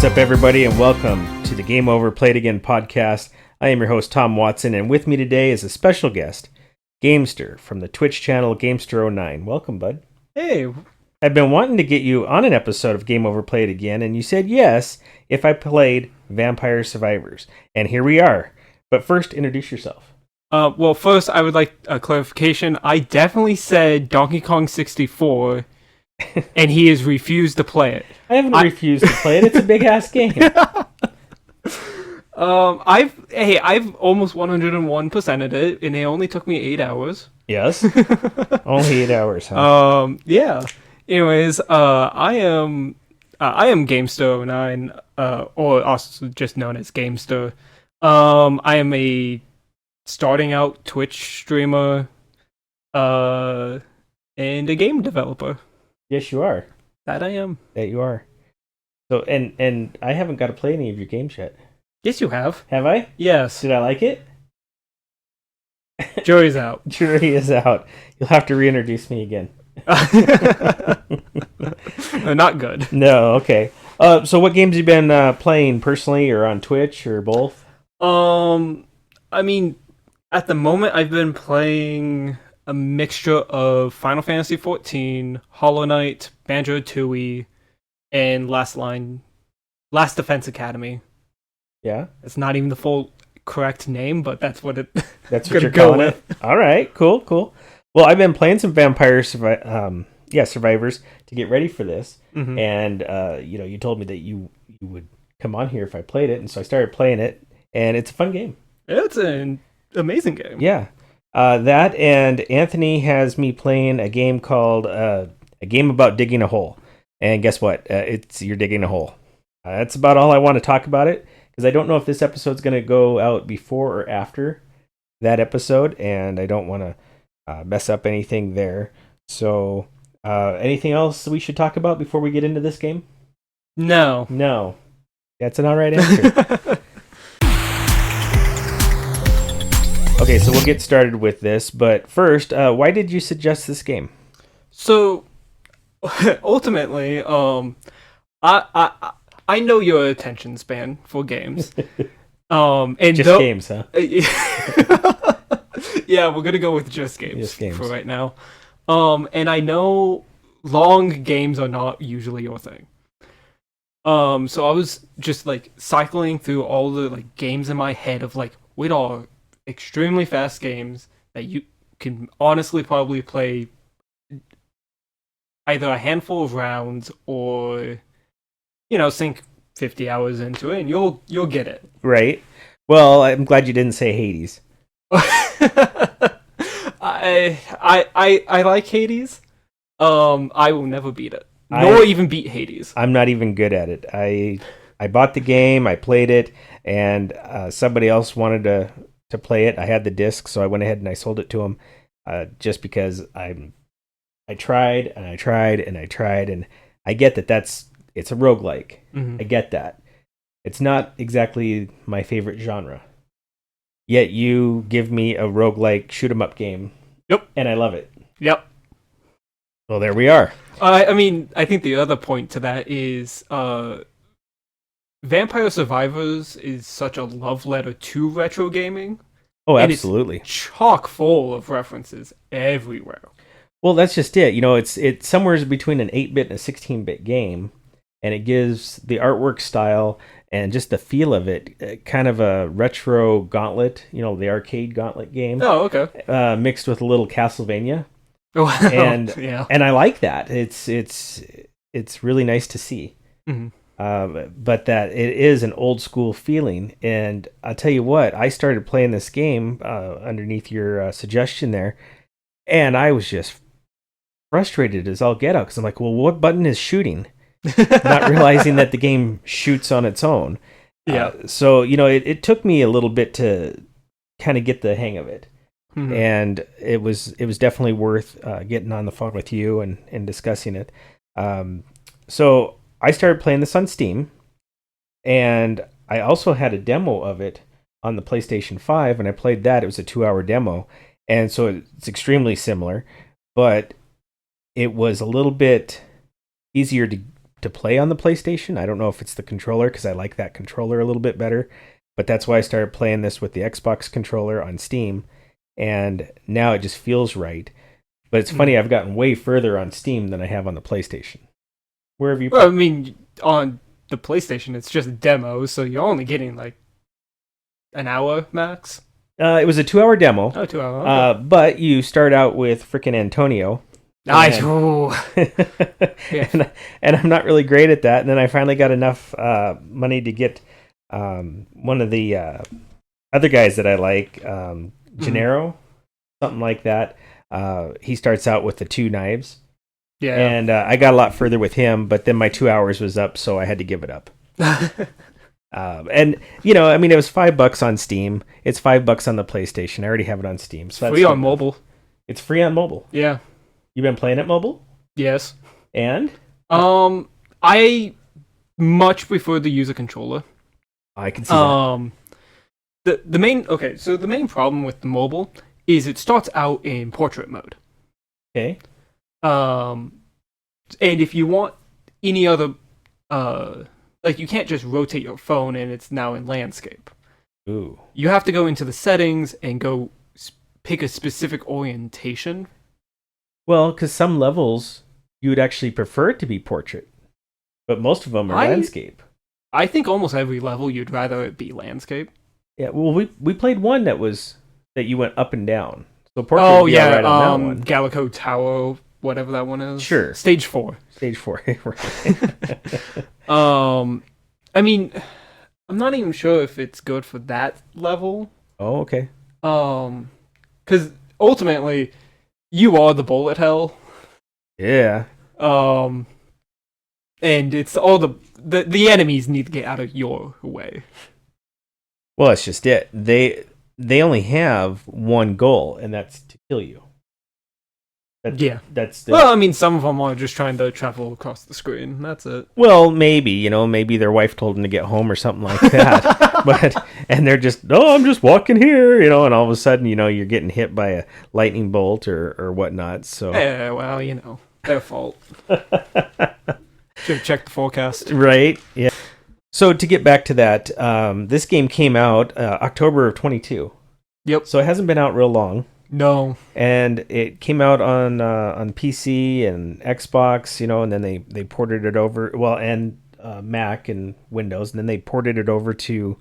What's up, everybody, and welcome to the Game Over Played Again podcast. I am your host, Tom Watson, and with me today is a special guest, Gamester, from the Twitch channel Gamester09. Welcome, bud. Hey. I've been wanting to get you on an episode of Game Over Played Again, and you said yes if I played Vampire Survivors. And here we are. But first, introduce yourself. Well, first, I would like a clarification. I definitely said Donkey Kong 64, and he has refused to play it. I haven't refused to play it. It's a big-ass game. I've almost 101%ed it, and it only took me 8 hours. Yes? Only 8 hours, huh? Yeah. Anyways, I am Gamester09, or also just known as Gamester. I am a starting out Twitch streamer, and a game developer. Yes, you are. That I am. That you are. So, and I haven't got to play any of your games yet. Yes, you have. Have I? Yes. Did I like it? Jury's out. Jury is out. You'll have to reintroduce me again. Not good. No, okay. So what games have you been playing personally, or on Twitch, or both? I mean, at the moment, I've been playing a mixture of Final Fantasy XIV, Hollow Knight, Banjo-Tooie, and Last Defense Academy. Yeah, it's not even the full correct name, but that's what it. That's what you're calling it. All right, cool. Well, I've been playing some Vampire Survivors to get ready for this, and you told me that you would come on here if I played it, and so I started playing it, and it's a fun game. It's an amazing game. Yeah, that, and Anthony has me playing a game called a game about digging a hole, and guess what? You're digging a hole. That's about all I want to talk about it, because I don't know if this episode's going to go out before or after that episode, and I don't want to mess up anything there. So, anything else we should talk about before we get into this game? No. That's an alright answer. Okay, so we'll get started with this, but first, why did you suggest this game? So, ultimately, I know your attention span for games. And just games, huh? Yeah, we're gonna go with just games for right now. And I know long games are not usually your thing. So I was just like cycling through all the like games in my head of like what are extremely fast games that you can honestly probably play either a handful of rounds or sink 50 hours into it and you'll get it. Right. Well, I'm glad you didn't say Hades. I like Hades. I will never beat it. Nor even beat Hades. I'm not even good at it. I bought the game, I played it, and somebody else wanted to play it. I had the disc, so I went ahead and I sold it to him, just because I tried and I tried and I tried, and I get that it's a roguelike. I get that. It's not exactly my favorite genre. Yet you give me a roguelike shoot-'em-up game. Yep. And I love it. Yep. Well, there we are. I mean, I think the other point to that is Vampire Survivors is such a love letter to retro gaming. Oh, absolutely. It's chock full of references everywhere. Well, that's just it. It's somewhere between an 8-bit and a 16-bit game, and it gives the artwork style and just the feel of it kind of a retro Gauntlet, the arcade Gauntlet game. Oh, okay. Mixed with a little Castlevania. Oh, and yeah. And I like that. It's really nice to see. But that it is an old school feeling. And I'll tell you what, I started playing this game underneath your suggestion there, and I was just frustrated as all get out, because I'm like, well, what button is shooting? Not realizing that the game shoots on its own. Yeah. So it took me a little bit to kind of get the hang of it. And it was definitely worth getting on the phone with you and discussing it. So I started playing this on Steam, and I also had a demo of it on the PlayStation 5, and I played that. It was a 2-hour demo, and so it's extremely similar, but it was a little bit easier to to play on the PlayStation. I don't know if it's the controller because I like that controller a little bit better, but that's why I started playing this with the Xbox controller on Steam, and now it just feels right. But it's funny, I've gotten way further on Steam than I have on the PlayStation. Where have you? Well, I mean, on the PlayStation, it's just demos, so you're only getting like an hour max. It was a 2-hour demo. Oh, 2 hours. Okay. But you start out with frickin' Antonio. Nice. And I'm not really great at that. And then I finally got enough money to get one of the other guys that I like, Gennaro, something like that. He starts out with the 2 knives. Yeah. And I got a lot further with him, but then my 2 hours was up, so I had to give it up. And it was $5 on Steam. It's $5 on the PlayStation. I already have it on Steam. So that's free on mobile. It's free on mobile. Yeah. You've been playing it mobile? Yes. And? I much prefer the user controller. I can see that. The main problem with the mobile is it starts out in portrait mode. Okay. And if you want any other you can't just rotate your phone and it's now in landscape. Ooh. You have to go into the settings and go pick a specific orientation. Well, because some levels you would actually prefer it to be portrait, but most of them are landscape. I think almost every level you'd rather it be landscape. Yeah, well, we played one that you went up and down. So portrait would be all right on that one. Gallico Tower, whatever that one is. Sure. Stage 4. Stage 4. I mean, I'm not even sure if it's good for that level. Oh, okay. Because ultimately, you are the bullet hell. Yeah. And it's all the enemies need to get out of your way. Well, that's just it. They only have one goal, and that's to kill you. Well, I mean, some of them are just trying to travel across the screen. That's it. Well, maybe their wife told them to get home or something like that. and they're just, I'm just walking here, and all of a sudden, you're getting hit by a lightning bolt or whatnot. So yeah, well, their fault. Should have checked the forecast. Right. Yeah. So to get back to that, this game came out October of 22. Yep. So it hasn't been out real long. No. And it came out on PC and Xbox, and then they ported it over, and Mac and Windows, and then they ported it over to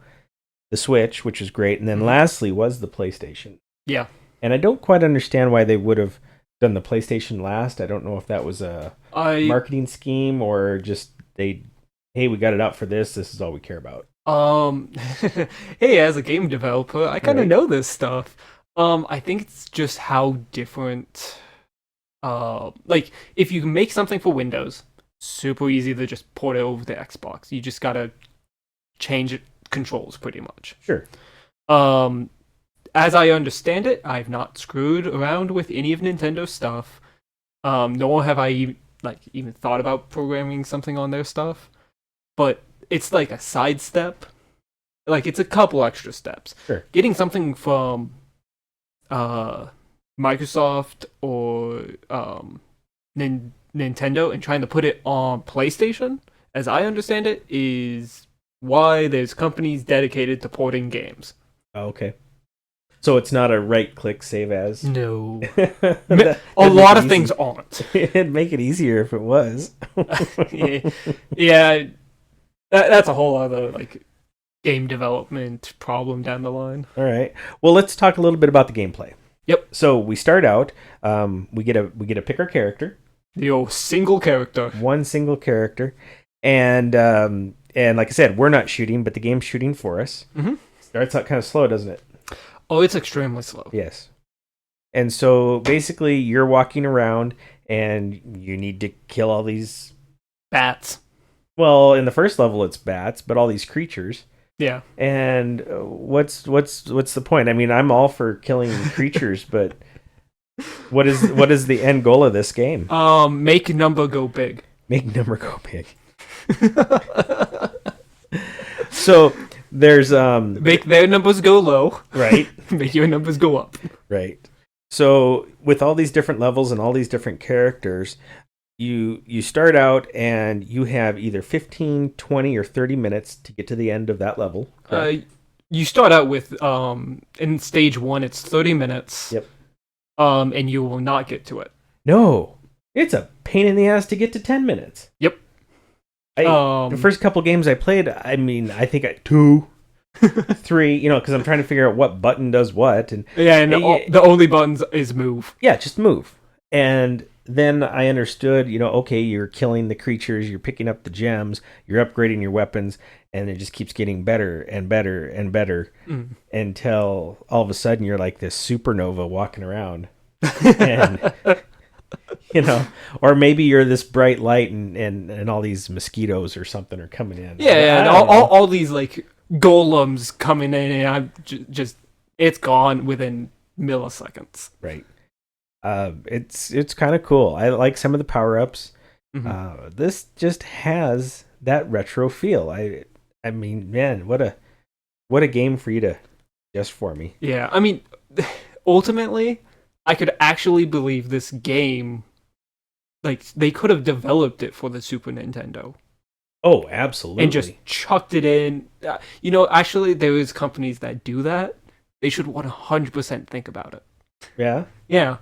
the Switch, which is great. And then lastly was the PlayStation. Yeah. And I don't quite understand why they would have done the PlayStation last. I don't know if that was a marketing scheme or just hey, we got it out for this. This is all we care about. Hey, as a game developer, I kind of know this stuff. I think it's just how different. If you make something for Windows, super easy to just port it over to Xbox. You just gotta change it controls pretty much. Sure. As I understand it, I've not screwed around with any of Nintendo's stuff. Nor have I even thought about programming something on their stuff. But it's like a sidestep. It's a couple extra steps. Sure. Getting something from Microsoft or Nintendo and trying to put it on PlayStation, as I understand it, is why there's companies dedicated to porting games. Oh, okay. So it's not a right-click save as? No. A lot of things aren't. It'd make it easier if it was. Yeah. That's a whole other game development problem down the line. All right. Well, let's talk a little bit about the gameplay. Yep. So we start out. We get to pick our character. The old single character. One single character, and like I said, we're not shooting, but the game's shooting for us. Mm-hmm. Starts out kind of slow, doesn't it? Oh, it's extremely slow. Yes. And so basically, you're walking around, and you need to kill all these bats. Well, in the first level, it's bats, but all these creatures. Yeah. And what's the point? I mean, I'm all for killing creatures, but what is the end goal of this game? Make number go big. Make number go big. So there's make their numbers go low. Right. Make your numbers go up. Right. So with all these different levels and all these different characters, you start out and you have either 15, 20, or 30 minutes to get to the end of that level. You start out with in stage 1 it's 30 minutes. Yep. And you will not get to it. No. It's a pain in the ass to get to 10 minutes. Yep. The first couple games I played, I mean, I think 2, 3, because I'm trying to figure out what button does what. And the only buttons is move. Yeah, just move. And then I understood, okay, you're killing the creatures, you're picking up the gems, you're upgrading your weapons, and it just keeps getting better and better and better until all of a sudden you're like this supernova walking around. And, or maybe you're this bright light and all these mosquitoes or something are coming in. Yeah, and all these like golems coming in, and I'm just it's gone within milliseconds. Right. It's kind of cool. I like some of the power-ups. This just has that retro feel. I mean, man, what a game for you to just for me. Yeah, I mean, ultimately, I could actually believe this game. Like, they could have developed it for the Super Nintendo. Oh, absolutely. And just chucked it in. Actually, there is companies that do that. They should 100% think about it. Yeah? Yeah.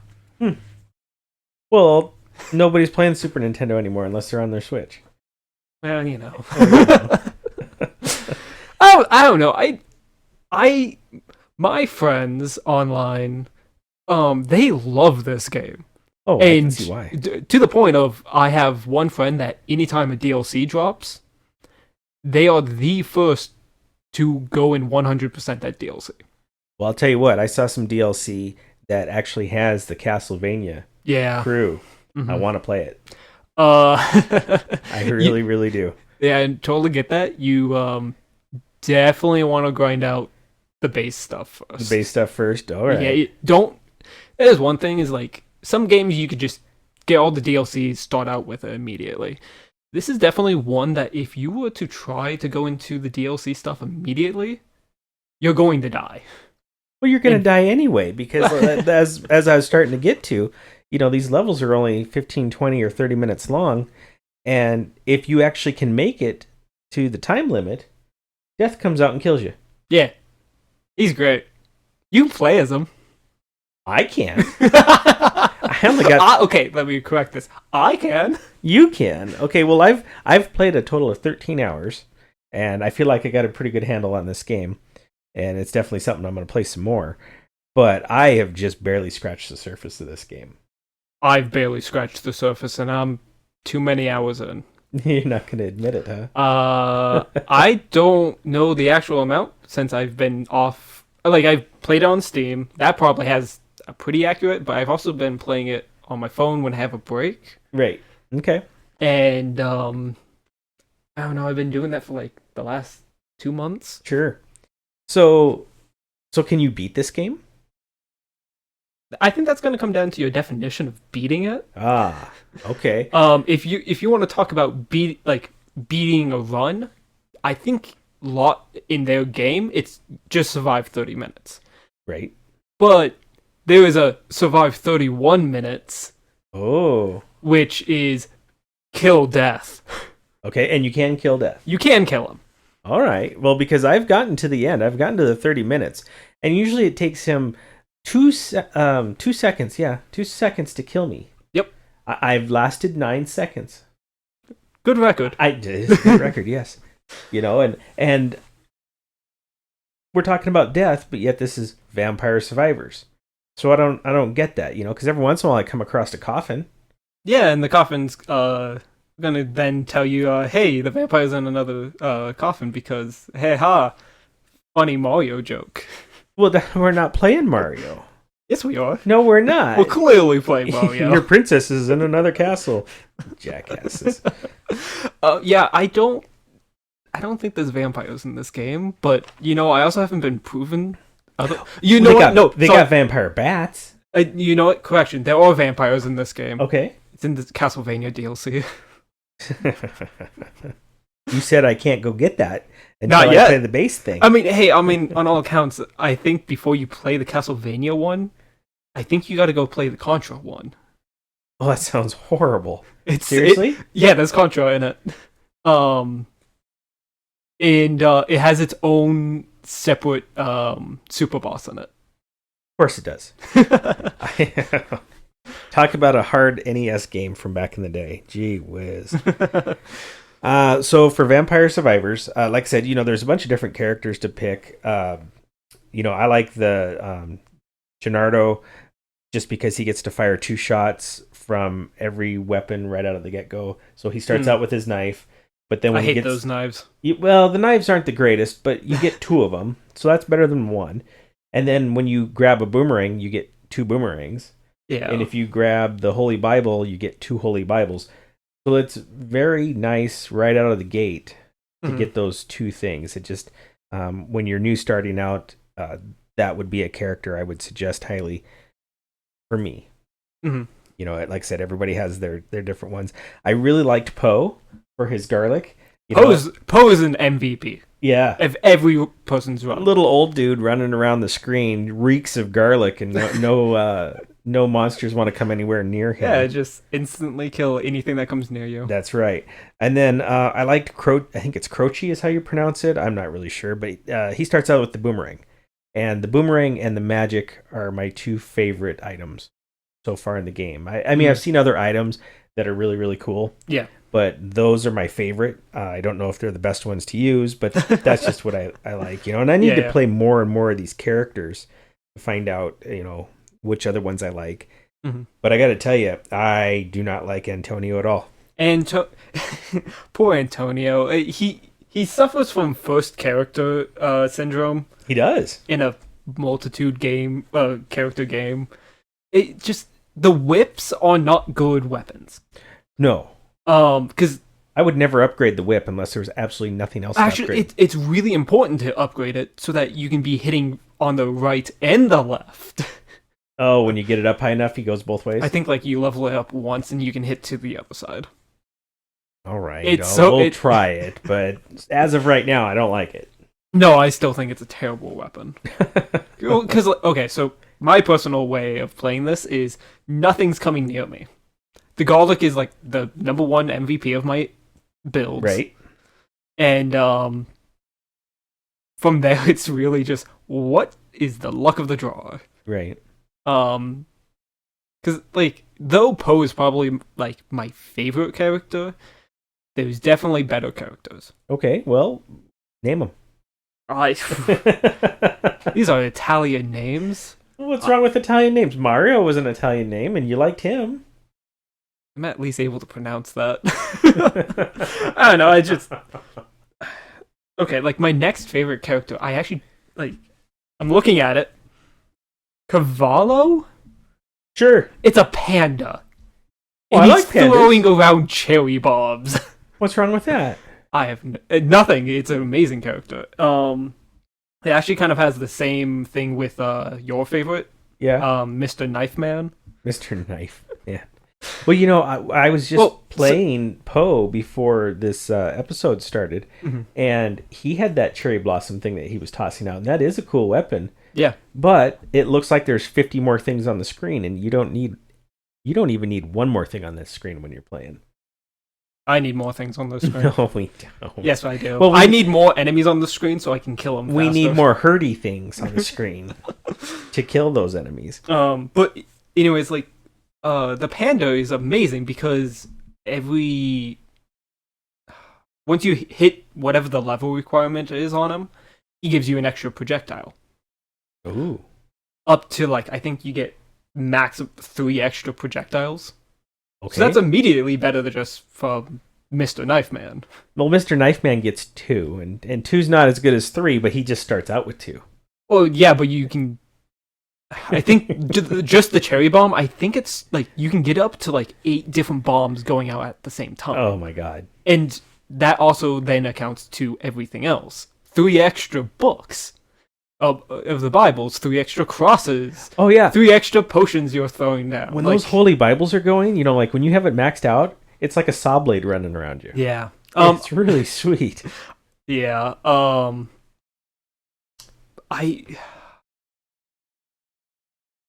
Well, nobody's playing Super Nintendo anymore unless they're on their Switch. Well, I don't know. My friends online, they love this game. Oh, I can see why. To the point of, I have one friend that anytime a DLC drops, they are the first to go in 100% that DLC. Well, I'll tell you what. I saw some DLC that actually has the Castlevania crew. I want to play it. I really, really do. Yeah, and totally get that. You definitely want to grind out the base stuff first. The base stuff first? All right. Yeah, there's one thing is like, some games you could just get all the DLCs, start out with it immediately. This is definitely one that if you were to try to go into the DLC stuff immediately, you're going to die. Well, you're going to die anyway, because as I was starting to get to, these levels are only 15, 20, or 30 minutes long, and if you actually can make it to the time limit, Death comes out and kills you. Yeah. He's great. You can play as him. I can. I only got... okay, let me correct this. I can. You can. Okay, well, I've played a total of 13 hours, and I feel like I got a pretty good handle on this game. And it's definitely something I'm going to play some more. But I have just barely scratched the surface of this game. I've barely scratched the surface, and I'm too many hours in. You're not going to admit it, huh? I don't know the actual amount since I've been off. Like, I've played it on Steam. That probably has a pretty accurate, but I've also been playing it on my phone when I have a break. Right. Okay. And, I don't know, I've been doing that for, like, the last 2 months. Sure. So can you beat this game? I think that's going to come down to your definition of beating it. Ah, okay. If you want to talk about beating a run, I think in their game it's just survive 30 minutes. Right. But there is a survive 31 minutes. Oh. Which is kill Death. Okay, and you can kill Death. You can kill him. All right. Well, because I've gotten to the end. I've gotten to the 30 minutes. And usually it takes him 2 seconds. Yeah, 2 seconds to kill me. Yep. I've lasted 9 seconds. Good record. It's a good record, yes. And we're talking about death, but yet this is Vampire Survivors. So I don't get that, because every once in a while I come across a coffin. Yeah, and the coffin's gonna then tell you, hey, the vampire's in another coffin because, hey ha, funny Mario joke. Well, we're not playing Mario. Yes, we are. No, we're not. We're clearly playing Mario. Your princess is in another castle. Jackasses. Yeah, I don't think there's vampires in this game, but I also haven't been proven. They got vampire bats. You know what? Correction. There are vampires in this game. Okay. It's in the Castlevania DLC. You said I can't go get that until Not I yet. play the base thing. On all accounts, I think before you play the Castlevania one, I think you got to go play the Contra one. Oh, that sounds horrible. Seriously? Yeah, there's Contra in it. And it has its own separate super boss in it. Of course it does. Talk about a hard NES game from back in the day. Gee whiz. So for Vampire Survivors, like I said, there's a bunch of different characters to pick. I like the Gennaro just because he gets to fire 2 shots from every weapon right out of the get-go. So he starts out with his knife, but then when I hate those knives. Well, the knives aren't the greatest, but you get 2 of them, so that's better than 1. And then when you grab a boomerang, you get 2 boomerangs. Yeah. And if you grab the Holy Bible, you get 2 Holy Bibles. So it's very nice right out of the gate to get those 2 things. It just, when you're new starting out, that would be a character I would suggest highly for me. Like I said, everybody has their different ones. I really liked Poe for his garlic. Poe is an MVP. Yeah. If every person's run. Little old dude running around the screen reeks of garlic, and no monsters want to come anywhere near him. Yeah, just instantly kill anything that comes near you. That's right. And then I liked I think it's Croce is how you pronounce it. I'm not really sure, but he starts out with the boomerang. And the boomerang and the magic are my 2 favorite items so far in the game. I mean, I've seen other items that are really, really cool. Yeah. But those are my favorite. I don't know if they're the best ones to use, but that's just what I like, And I need to play more and more of these characters to find out, which other ones I like. But I got to tell you, I do not like Antonio at all. Poor Antonio. He suffers from first character syndrome. He does. In a multitude character game. It just, the whips are not good weapons. No. Because I would never upgrade the whip unless there was absolutely nothing else to upgrade. It's really important to upgrade it so that you can be hitting on the right and the left. Oh, when you get it up high enough, he goes both ways? I think you level it up once and you can hit to the other side. All right. We'll try it, but as of right now, I don't like it. No, I still think it's a terrible weapon. Because, okay, so my personal way of playing this is nothing's coming near me. The garlic is the number 1 MVP of my builds. Right. And from there, it's really just, what is the luck of the draw? Right. Because, though Poe is probably, my favorite character, there's definitely better characters. Okay, well, name them. These are Italian names. What's wrong with Italian names? Mario was an Italian name, and you liked him. I'm at least able to pronounce that. I don't know, I just... Okay, my next favorite character, I actually, I'm looking at it. Cavallo? Sure. It's a panda. Well, and I he's like pandas. Throwing around cherry bombs. What's wrong with that? I have nothing. It's an amazing character. It actually kind of has the same thing with your favorite. Yeah. Mr. Knife Man. Mr. Knife. Yeah. Well, I was just playing Poe before this episode started, and he had that cherry blossom thing that he was tossing out, and that is a cool weapon. Yeah. But it looks like there's 50 more things on the screen, and you don't even need one more thing on this screen when you're playing. I need more things on the screen. No, we don't. Yes, I do. Well, I need more enemies on the screen so I can kill them faster. We need more hurdy things on the screen to kill those enemies. But anyways, the panda is amazing because once you hit whatever the level requirement is on him, he gives you an extra projectile. Ooh. Up to I think you get max of 3 extra projectiles. Okay. So that's immediately better than just from Mr. Knife Man. Well, Mr. Knife Man gets 2, and 2's not as good as 3, but he just starts out with 2. Well, yeah, but you can... I think just the cherry bomb, I think it's, you can get up to, 8 different bombs going out at the same time. Oh, my God. And that also then accounts to everything else. 3 extra books of the Bibles, 3 extra crosses. Oh, yeah. 3 extra potions you're throwing down. When those Holy Bibles are going, when you have it maxed out, it's like a saw blade running around you. Yeah. It's really sweet. Yeah. I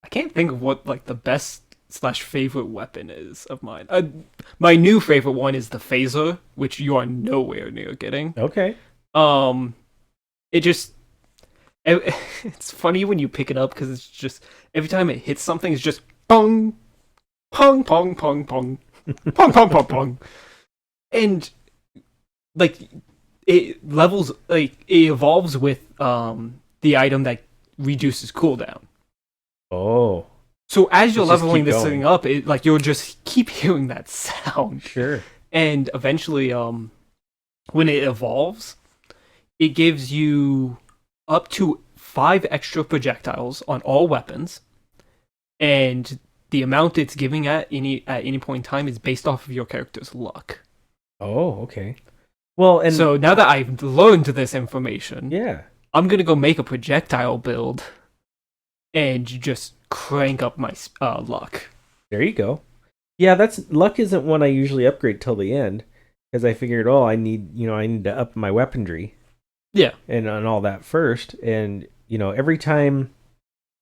can't think of what the best favorite weapon is of mine. My new favorite one is the phaser, which you are nowhere near getting. Okay. It just it's funny when you pick it up because it's just every time it hits something, it's just pong, pong, pong, pong, pong, pong, pong, pong, pong, and like it evolves with the item that reduces cooldown. Oh. So as you're leveling this thing up, you'll just keep hearing that sound. Sure. And eventually, when it evolves, it gives you up to 5 extra projectiles on all weapons, and the amount it's giving at any point in time is based off of your character's luck. Oh, okay. Well, and so now that I've learned this information, yeah, I'm gonna go make a projectile build and just crank up my luck. There you go. Yeah, luck isn't one I usually upgrade till the end because I figured, I need to up my weaponry. Yeah, and all that first, and every time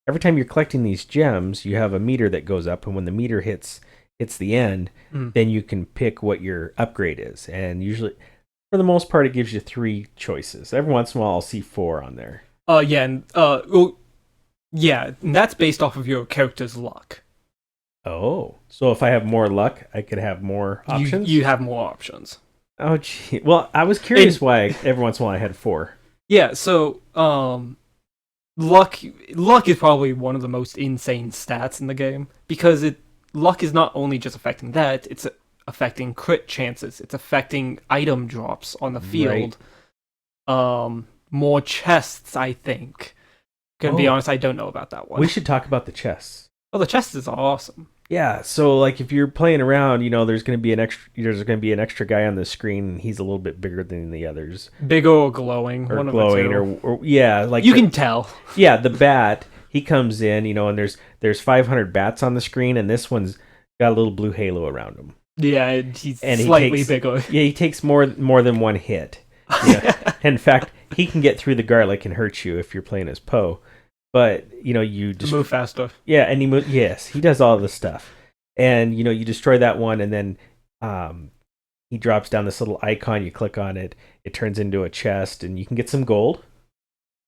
you're collecting these gems, you have a meter that goes up, and when the meter hits the end, then you can pick what your upgrade is, and usually, for the most part, it gives you 3 choices. Every once in a while, I'll see 4 on there. Yeah, and and that's based off of your character's luck. Oh, so if I have more luck, I could have more options? You have more options. Oh, gee. Well, I was curious why every once in a while I had 4. Yeah, so luck is probably one of the most insane stats in the game because luck is not only just affecting that, it's affecting crit chances, it's affecting item drops on the field. Right. More chests, I think. Gonna be honest, I don't know about that one. We should talk about the chests. Oh, the chests is awesome. Yeah, so like if you're playing around, there's going to be an extra guy on the screen, and he's a little bit bigger than the others. Big or glowing, or one glowing, or yeah, like you can tell. Yeah, the bat, he comes in, and there's 500 bats on the screen, and this one's got a little blue halo around him. Yeah, he's slightly bigger. Yeah, he takes more than one hit. Yeah. In fact, he can get through the garlic and hurt you if you're playing as Poe. But you just move faster. Yeah, and yes, he does all the stuff, and you destroy that one, and then he drops down this little icon. You click on it, it turns into a chest, and you can get some gold.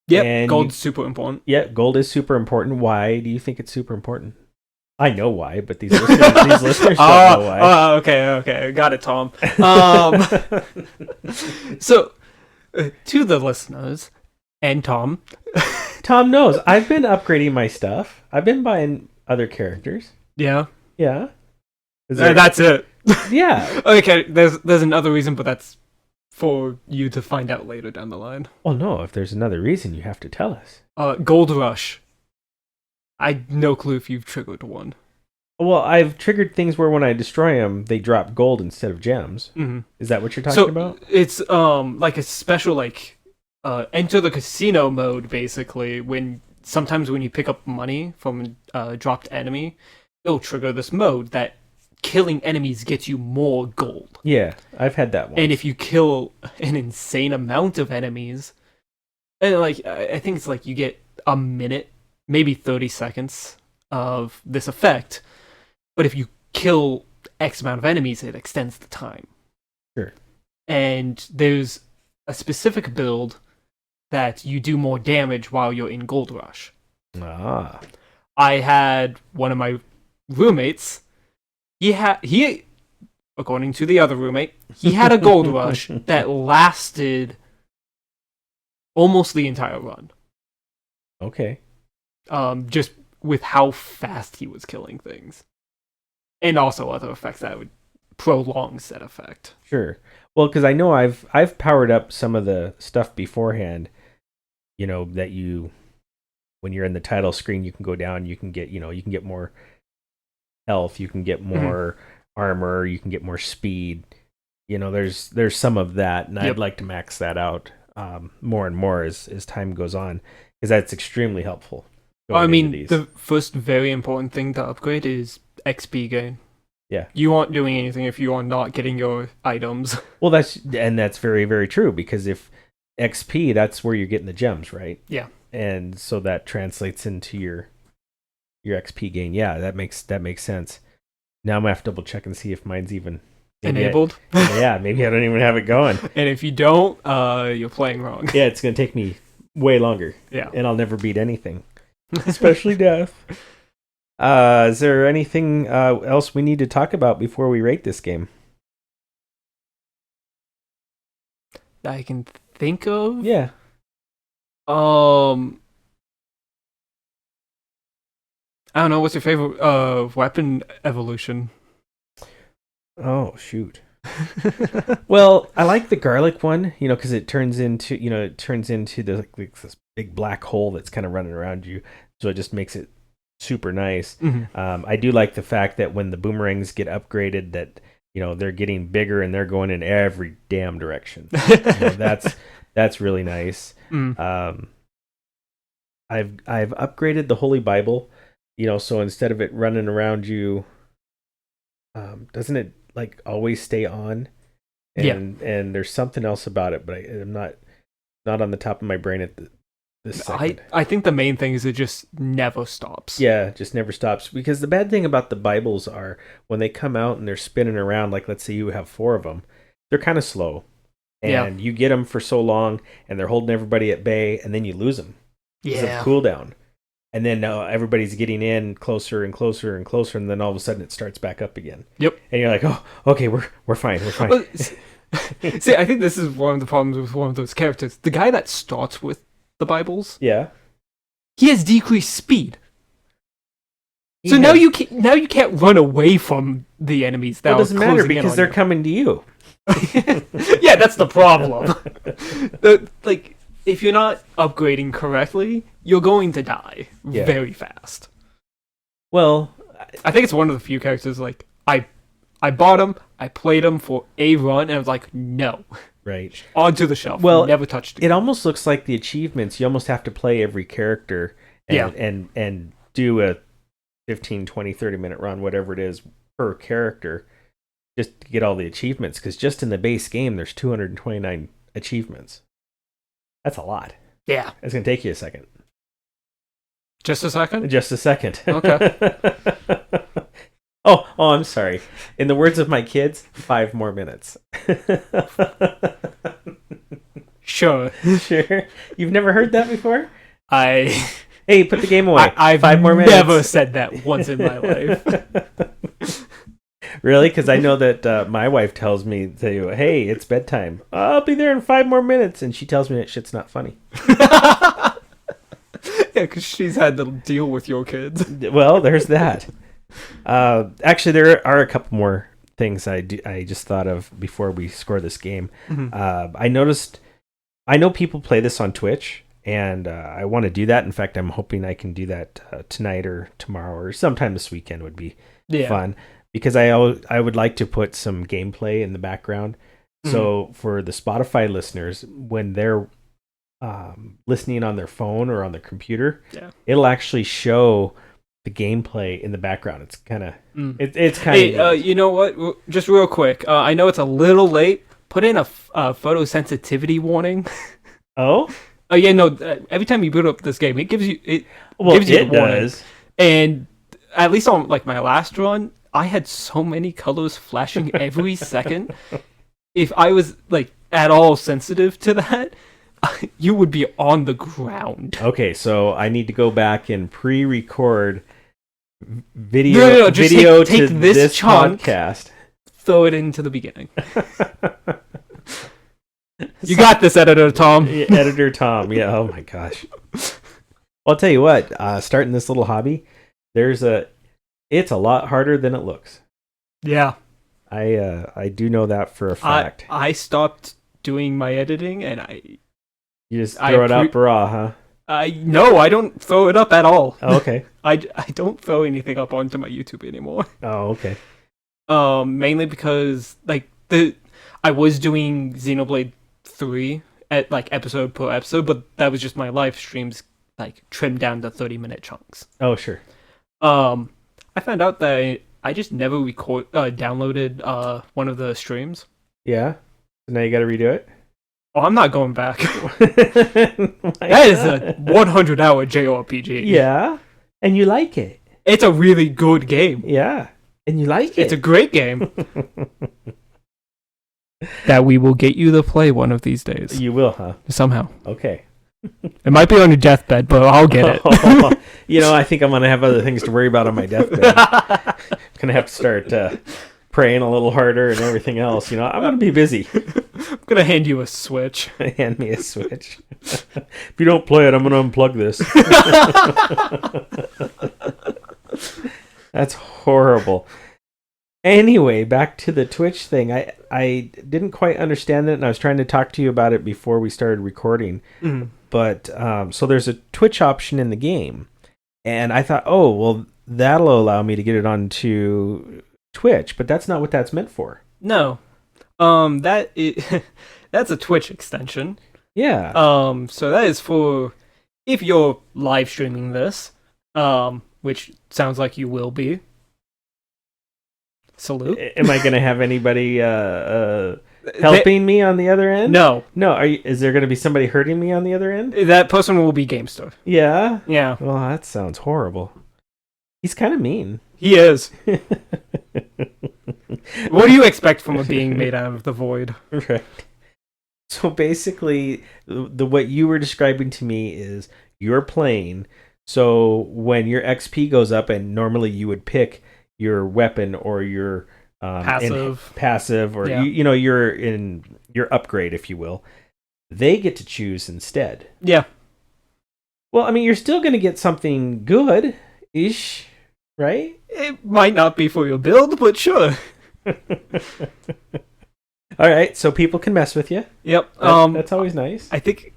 Yeah, gold's super important. Yeah, gold is super important. Why do you think it's super important? I know why, but these listeners don't know why. Oh, okay, got it, Tom. So, to the listeners and Tom. Tom knows. I've been upgrading my stuff. I've been buying other characters. Yeah. Yeah. That's it. Yeah. Okay, there's another reason, but that's for you to find out later down the line. Well, no, if there's another reason, you have to tell us. Gold Rush. I no clue if you've triggered one. Well, I've triggered things where when I destroy them, they drop gold instead of gems. Mm-hmm. Is that what you're talking about? It's like a special enter the casino mode, basically, sometimes when you pick up money from a dropped enemy, it'll trigger this mode that killing enemies gets you more gold. Yeah, I've had that one. And if you kill an insane amount of enemies, and I think it's you get a minute, maybe 30 seconds of this effect, but if you kill X amount of enemies, it extends the time. Sure. And there's a specific build that you do more damage while you're in Gold Rush. Ah. I had one of my roommates. He according to the other roommate, he had a Gold Rush that lasted almost the entire run. Okay. Just with how fast he was killing things. And also other effects that would prolong said effect. Sure. Well, because I know I've powered up some of the stuff beforehand, that when you're in the title screen, you can go down, you can get more health, you can get more armor, you can get more speed. There's some of that, and I'd like to max that out more and more as time goes on, because that's extremely helpful. I mean, the first very important thing to upgrade is XP gain. Yeah. You aren't doing anything if you are not getting your items. Well, that's very, very true, because if XP, that's where you're getting the gems, right? Yeah. And so that translates into your your XP gain. Yeah, that makes sense. Now I'm gonna have to double check and see if mine's even enabled. Yeah, maybe I don't even have it going. And if you don't, you're playing wrong. Yeah, it's gonna take me way longer. Yeah, and I'll never beat anything, especially death. Is there anything else we need to talk about before we rate this game? I can think of. Yeah. I don't know. What's your favorite weapon evolution? Oh shoot. Well, I like the garlic one, because it turns into this big black hole that's kind of running around you, so it just makes it super nice. Mm-hmm. I do like the fact that when the boomerangs get upgraded, that they're getting bigger and they're going in every damn direction. That's really nice. Mm. I've upgraded the Holy Bible, so instead of it running around you, doesn't it like always stay on? And there's something else about it, but I'm not on the top of my brain at this second. I think the main thing is it just never stops. Yeah, it just never stops. Because the bad thing about the Bibles are when they come out and they're spinning around, like let's say you have 4 of them, they're kind of slow. And you get them for so long and they're holding everybody at bay, and then you lose them. Yeah. Because of cooldown. And then everybody's getting in closer and closer and closer, and then all of a sudden it starts back up again. Yep. And you're like, oh, okay, we're fine. See, I think this is one of the problems with one of those characters. The guy that starts with the Bibles, yeah, he has decreased speed. So now you can't run away from the enemies. That it doesn't matter because they're coming to you. Yeah, that's the problem. If you're not upgrading correctly, you're going to die very fast. Well, I think it's one of the few characters I bought him, I played him for a run, and I was like, no. Right. Onto the shelf. Well, never touched it. It almost looks like the achievements. You almost have to play every character and do a 15, 20, 30-minute run, whatever it is, per character, just to get all the achievements. Because just in the base game, there's 229 achievements. That's a lot. Yeah. It's going to take you a second. Just a second? Just a second. Okay. Oh, I'm sorry. In the words of my kids, 5 more minutes. Sure. Sure. You've never heard that before? Hey, put the game away. I've 5 more minutes. Never said that once in my life. Really? Because I know that my wife tells me, hey, it's bedtime. I'll be there in 5 more minutes. And she tells me that shit's not funny. Yeah, because she's had to deal with your kids. Well, there's that. Actually, there are a couple more things I just thought of before we score this game. Mm-hmm. I know people play this on Twitch, and I want to do that. In fact, I'm hoping I can do that tonight or tomorrow or sometime this weekend would be fun, because I would like to put some gameplay in the background. Mm-hmm. So for the Spotify listeners, when they're listening on their phone or on their computer, it'll actually show the gameplay in the background. It's kind of it's kind of you know what, just real quick, I know it's a little late, put in a photosensitivity warning. Yeah, no, every time you boot up this game, it gives you the warning. And at least on my last run, I had so many colors flashing every second. If I was at all sensitive to that, you would be on the ground. Okay, so I need to go back and pre-record video take to this chunk, podcast. Throw it into the beginning. You got this, Editor Tom. Editor Tom, yeah, oh my gosh. I'll tell you what, starting this little hobby, it's a lot harder than it looks. Yeah. I do know that for a fact. I stopped doing my editing, and you just throw it up raw, huh? No, I don't throw it up at all. Oh, okay. I don't throw anything up onto my YouTube anymore. Oh, okay. Mainly because I was doing Xenoblade 3 at episode per episode, but that was just my live streams trimmed down to 30-minute chunks. Oh, sure. I found out that I just never downloaded one of the streams. Yeah. So now you got to redo it. Oh, I'm not going back. That is a 100-hour JRPG. Yeah, and you like it. It's a really good game. Yeah. And you like it. It's a great game. That we will get you to play one of these days. You will, huh? Somehow. Okay. It might be on your deathbed, but I'll get it. I think I'm going to have other things to worry about on my deathbed. I'm going to have to start praying a little harder and everything else. I'm going to be busy. I'm going to hand you a Switch. Hand me a Switch. If you don't play it, I'm going to unplug this. That's horrible. Anyway, back to the Twitch thing. I didn't quite understand it, and I was trying to talk to you about it before we started recording. Mm-hmm. But so there's a Twitch option in the game, and I thought, oh, well, that'll allow me to get it onto Twitch, but that's not what that's meant for. No, that's a Twitch extension. Yeah. So that is for if you're live streaming this, which sounds like you will be. Salute. Am I going to have anybody helping me on the other end? No. Is there going to be somebody hurting me on the other end? That person will be GameStar. Yeah? Yeah. Well, that sounds horrible. He's kind of mean. He is. What do you expect from a being made out of the void? Right. So basically, what you were describing to me is you're playing, so when your XP goes up, and normally you would pick your weapon or your passive, or yeah. You're in your upgrade, if you will. They get to choose instead. Yeah. Well, I mean, you're still going to get something good-ish, right? It might not be for your build, but sure. All right, so people can mess with you. Yep. That's always nice. I think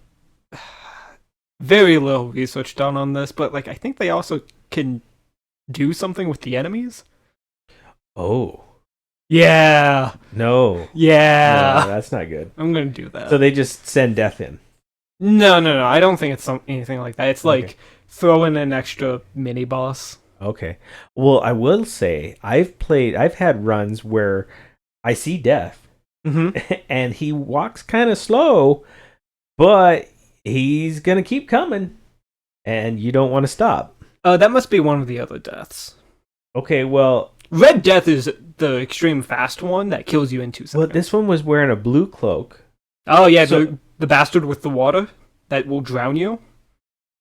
very little research done on this, but I think they also can do something with the enemies. Oh. Yeah. No. Yeah. No, that's not good. I'm going to do that. So they just send death in. No. I don't think it's anything like that. It's like throw in an extra mini boss. Okay. Well, I will say I've had runs where I see death, and he walks kind of slow, but he's going to keep coming, and you don't want to stop. That must be one of the other deaths. Okay, well... Red Death is the extreme fast one that kills you in 2 seconds. Well, this one was wearing a blue cloak. Oh, yeah, so, the bastard with the water that will drown you.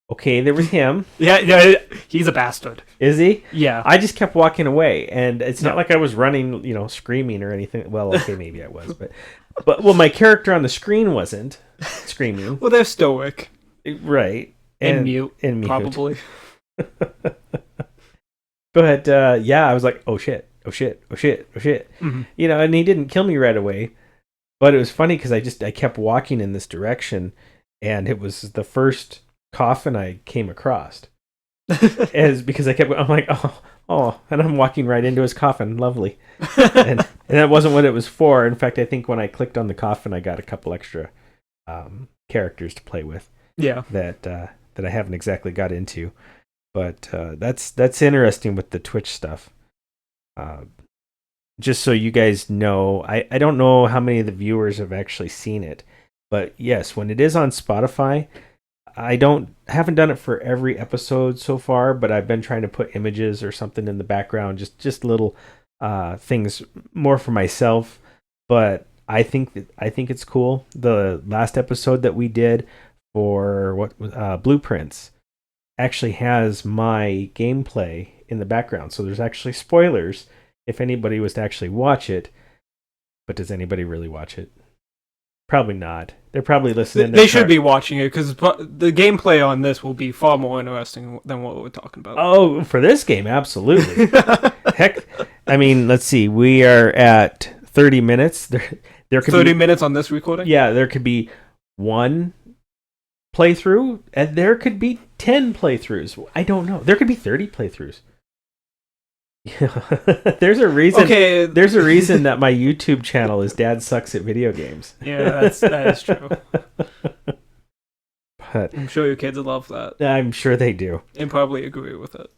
Okay, there was him. Yeah, he's a bastard. Is he? Yeah. I just kept walking away, and it's not like I was running, screaming or anything. Well, okay, maybe I was, but my character on the screen wasn't screaming. Well, they're stoic. Right. And mute, probably. But, I was like, oh shit. Mm-hmm. And he didn't kill me right away. But it was funny because I kept walking in this direction, and it was the first coffin I came across. Because I'm like, oh, and I'm walking right into his coffin. Lovely. and that wasn't what it was for. In fact, I think when I clicked on the coffin, I got a couple extra characters to play with. Yeah. That I haven't exactly got into. But that's interesting with the Twitch stuff. Just so you guys know, I don't know how many of the viewers have actually seen it, but yes, when it is on Spotify, I haven't done it for every episode so far, but I've been trying to put images or something in the background, just little things more for myself. But I think it's cool. The last episode that we did for Blueprints actually has my gameplay in the background, so there's actually spoilers if anybody was to actually watch it. But does anybody really watch it? Probably not. They're probably listening. They should be watching it because the gameplay on this will be far more interesting than what we're talking about. Oh, for this game, absolutely. Heck, I mean, let's see. We are at 30 minutes. There could 30 minutes on this recording? Yeah, there could be one playthrough, and there could be 10 playthroughs. I don't know. There could be 30 playthroughs. There's a reason. Okay. There's a reason that my YouTube channel is Dad Sucks at Video Games. Yeah, that is true. But I'm sure your kids would love that. I'm sure they do, and probably agree with it.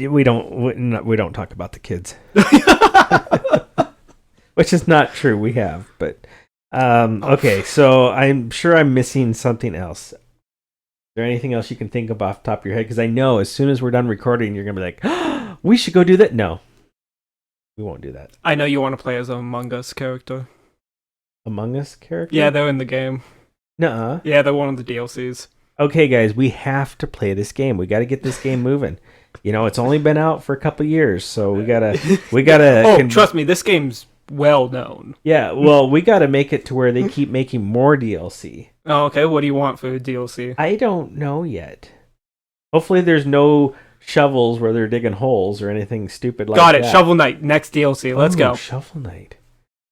We don't talk about the kids, which is not true. We have, but okay. So I'm sure I'm missing something else. there anything else you can think of off the top of your head? Because I know as soon as we're done recording, you're gonna be like, oh, we should go do that. No, we won't do that. I know you want to play as an Among Us character. Among Us character? Yeah, they're in the game. Nuh-uh. Yeah, they're one of the DLCs. Okay, guys, we have to play this game. We got to get this game moving. It's only been out for a couple years, so we gotta. Oh, trust me, this game's well known. Yeah, well, we gotta make it to where they keep making more DLC. Oh, okay. What do you want for DLC? I don't know yet. Hopefully, there's no shovels where they're digging holes or anything stupid like that. Got it. Shovel Knight, next DLC. Let's go. Shovel Knight.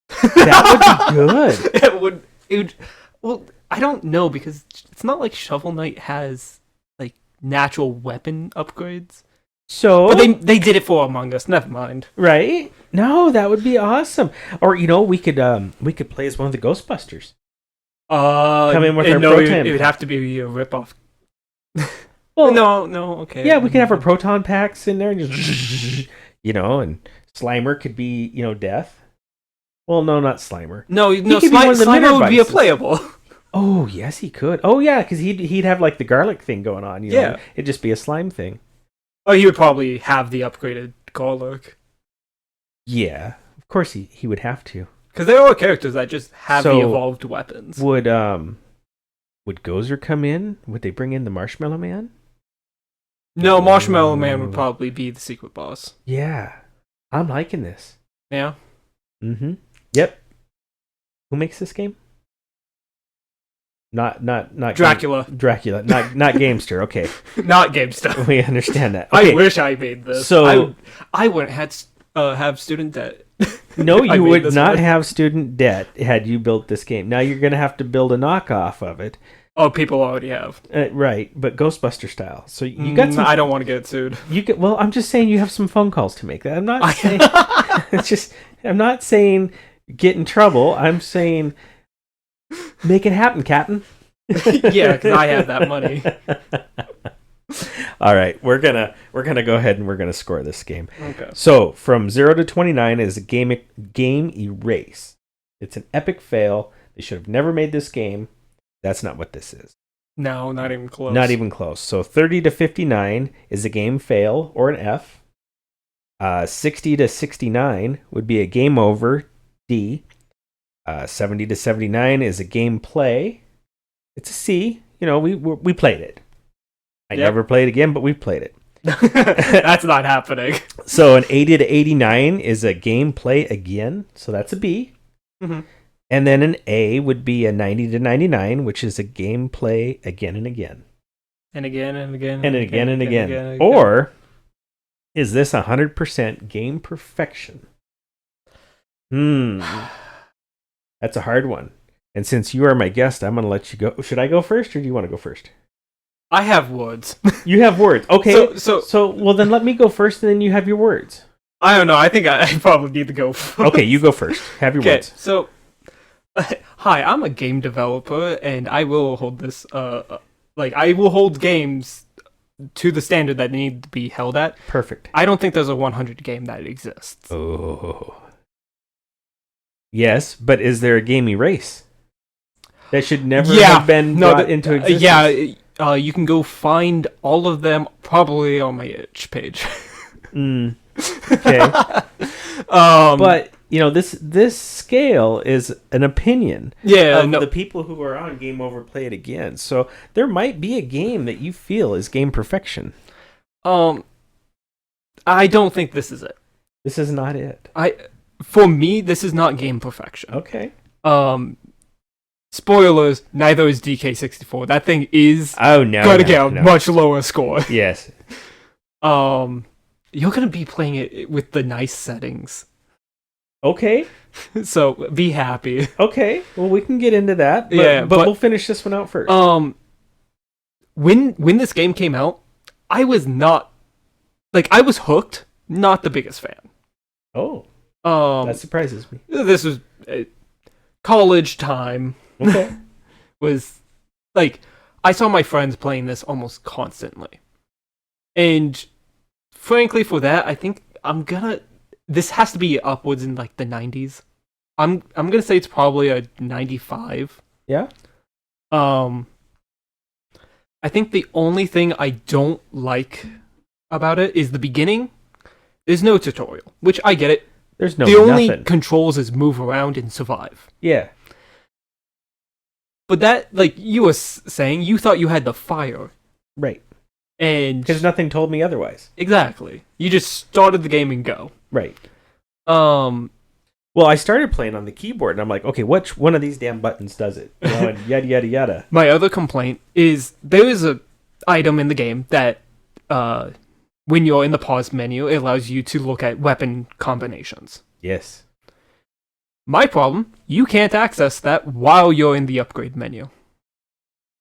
That would be good. It would. Well, I don't know because it's not like Shovel Knight has like natural weapon upgrades. So, but they did it for Among Us. Never mind. Right? No, that would be awesome. Or we could play as one of the Ghostbusters. Come in with our proton. It would have to be a ripoff. Well, no, okay. Yeah, we could have our proton packs in there and just and Slimer could be Death. Well, no, not Slimer. No, Slimer would be a playable. Oh yes, he could. Oh yeah, because he'd have like the garlic thing going on. Yeah, it'd just be a slime thing. Oh, he would probably have the upgraded garlic. Yeah, of course he would have to. Because there are characters that just have the evolved weapons. Would Gozer come in? Would they bring in the Marshmallow Man? No, Marshmallow Man would probably be the secret boss. Yeah, I'm liking this. Yeah. Mm-hmm. Yep. Who makes this game? Not Dracula. Dracula, not Gamester. Okay. Not Gamester. We understand that. Okay. I wish I made this. So I wouldn't have student debt. No, you would not have student debt had you built this game. Now you're going to have to build a knockoff of it. Oh, people already have. Right, but Ghostbuster style. So you got some. I don't want to get sued. Well, I'm just saying you have some phone calls to make. I'm not saying. I'm not saying get in trouble. I'm saying make it happen, Captain. Yeah, because I have that money. All right, we're gonna go ahead and we're gonna score this game. Okay. So from 0 to 29 is a game erase. It's an epic fail. They should have never made this game. That's not what this is. No, not even close. Not even close. So 30 to 59 is a game fail or an F. 60 to 69 would be a game over, D. 70 to 79 is a game play. It's a C. We played it. I never played again, but we played it. That's not happening. So an 80 to 89 is a game play again. So that's a B. Mm-hmm. And then an A would be a 90 to 99, which is a game play again and again. And again and again. And again and again. Or is this 100% game perfection? That's a hard one. And since you are my guest, I'm going to let you go. Should I go first or do you want to go first? I have words. You have words. Okay. So well, then let me go first and then you have your words. I don't know. I think I probably need to go first. Okay, you go first. Have your words. So, hi, I'm a game developer and I will hold this, I will hold games to the standard that need to be held at. Perfect. I don't think there's a 100 game that exists. Oh. Yes, but is there a game erase? That should never have been brought into existence. You can go find all of them probably on my itch page. Okay. But this scale is an opinion. Yeah, of the people who are on Game Over Play It Again. So there might be a game that you feel is game perfection. I don't think this is it. This is not it. For me, this is not game perfection. Okay. Spoilers, neither is DK64. That thing is gonna get a much lower score. Yes. You're gonna be playing it with the nice settings. Okay. So be happy. Okay. Well, we can get into that. But we'll finish this one out first. When this game came out, I was hooked. Not the biggest fan. Oh. That surprises me. This was college time. Okay. Was I saw my friends playing this almost constantly. And frankly, for that, I think this has to be upwards in the 90s. I'm gonna say it's probably a 95. Yeah. I think the only thing I don't like about it is the beginning. There's no tutorial, which I get it. There's no The only nothing. controls is move around and survive. Yeah. But that, like you were saying, you thought you had the fire. Right. And Because nothing told me otherwise. exactly. You just started the game and go. Right. Well, I started playing on the keyboard, and I'm like, okay, which one of these damn buttons does it? You know, and yada, yada, yada. my other complaint is there is a item in the game that, when you're in the pause menu, it allows you to look at weapon combinations. Yes. My problem, you can't access that while you're in the upgrade menu.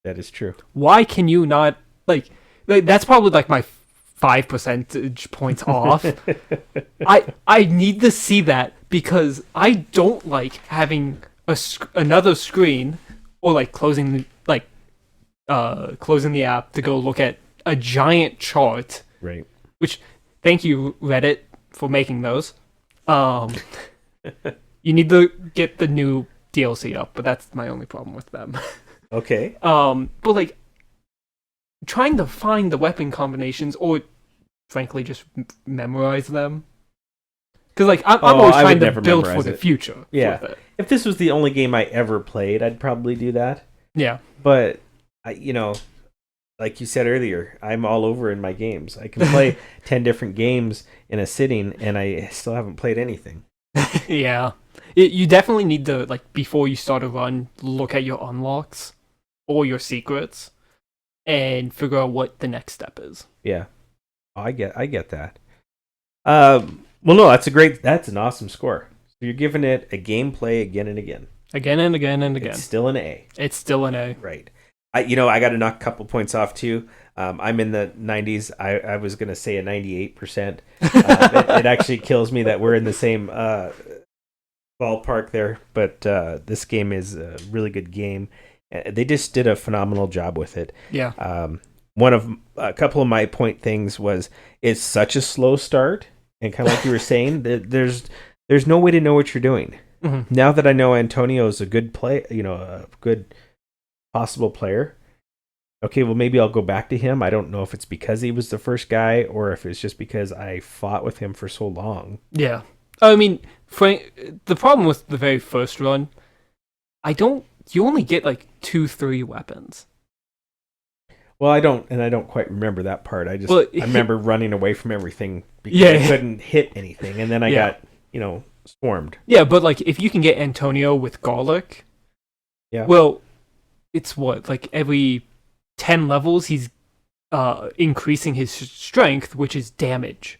That is true. Why can you not, like that's probably like my 5 percentage points off. I need to see that because I don't like having another screen or like closing the app to go look at a giant chart. Right. Which, thank you Reddit for making those. You need to get the new DLC up, but that's my only problem with them. Okay. But like trying to find the weapon combinations or frankly just memorize them. Because like I'm always trying to build for the future. Yeah. With it. If this was the only game I ever played, I'd probably do that. Yeah. But like you said earlier, I'm all over in my games. I can play 10 different games in a sitting, and I still haven't played anything. Yeah. You definitely need to, like, before you start a run, look at your unlocks or your secrets and figure out what the next step is. Yeah. Oh, I get that. Well, no, that's an awesome score. So you're giving it a gameplay again and again. Again and again and again. It's still an A. It's still an A. Right. I got to knock a couple points off too. I'm in the 90s. I was going to say a 98%. It actually kills me that we're in the same ballpark there. But this game is a really good game. They just did a phenomenal job with it. Yeah. A couple of my point things was it's such a slow start, and kind of like you were saying, there's no way to know what you're doing. Mm-hmm. Now that I know Antonio's a good a good possible player. Okay, well maybe I'll go back to him. I don't know if it's because he was the first guy or if it's just because I fought with him for so long. Yeah. I mean, the problem with the very first run, you only get like 2-3 weapons. Well, I don't quite remember that part. I remember running away from everything because I couldn't hit anything, and then I got, swarmed. Yeah, but like if you can get Antonio with garlic, well, it's what, like every 10 levels he's increasing his strength, which is damage.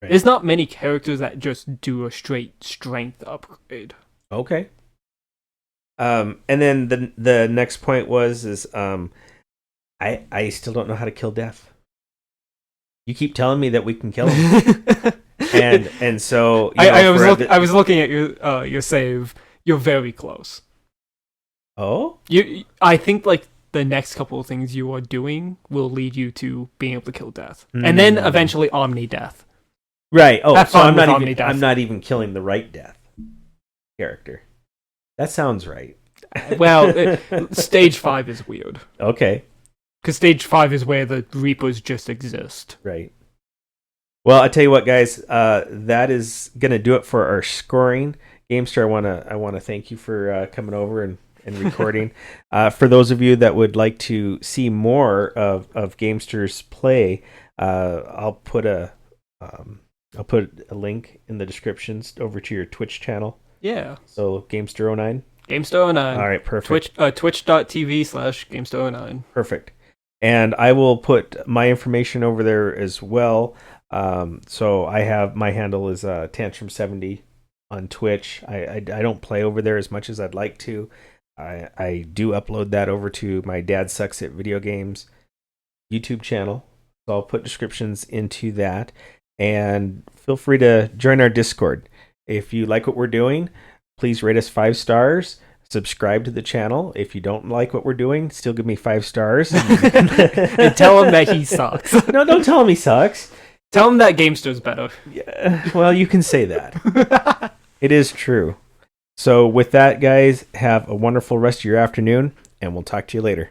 Right. There's not many characters that just do a straight strength upgrade. Okay. And then the next point is I still don't know how to kill Death. You keep telling me that we can kill him. and so I was looking at your save. You're very close. Oh? I think like the next couple of things you are doing will lead you to being able to kill Death. And then eventually Omni Death. Right. Oh, so I'm not even killing the right Death character. That sounds right. Well, stage 5 is weird. Okay. Because stage 5 is where the Reapers just exist. Right. Well, I tell you what, guys, that is going to do it for our scoring. Gamester, I want to thank you for coming over and recording. For those of you that would like to see more of Gamester's play, I'll put a link in the descriptions over to your Twitch channel. Yeah. So Gamester09. Gamester09. All right, perfect. Twitch.tv/Gamester09. Perfect. And I will put my information over there as well. So I have, my handle is Tantrum70 on Twitch. I don't play over there as much as I'd like to. I do upload that over to my Dad Sucks at Video Games YouTube channel. So I'll put descriptions into that. And feel free to join our Discord. If you like what we're doing, please rate us 5 stars. Subscribe to the channel. If you don't like what we're doing, still give me 5 stars. And tell him that he sucks. No, don't tell him he sucks. Tell him that Gamester's better. Yeah, well, you can say that. It is true. So with that, guys, have a wonderful rest of your afternoon, and we'll talk to you later.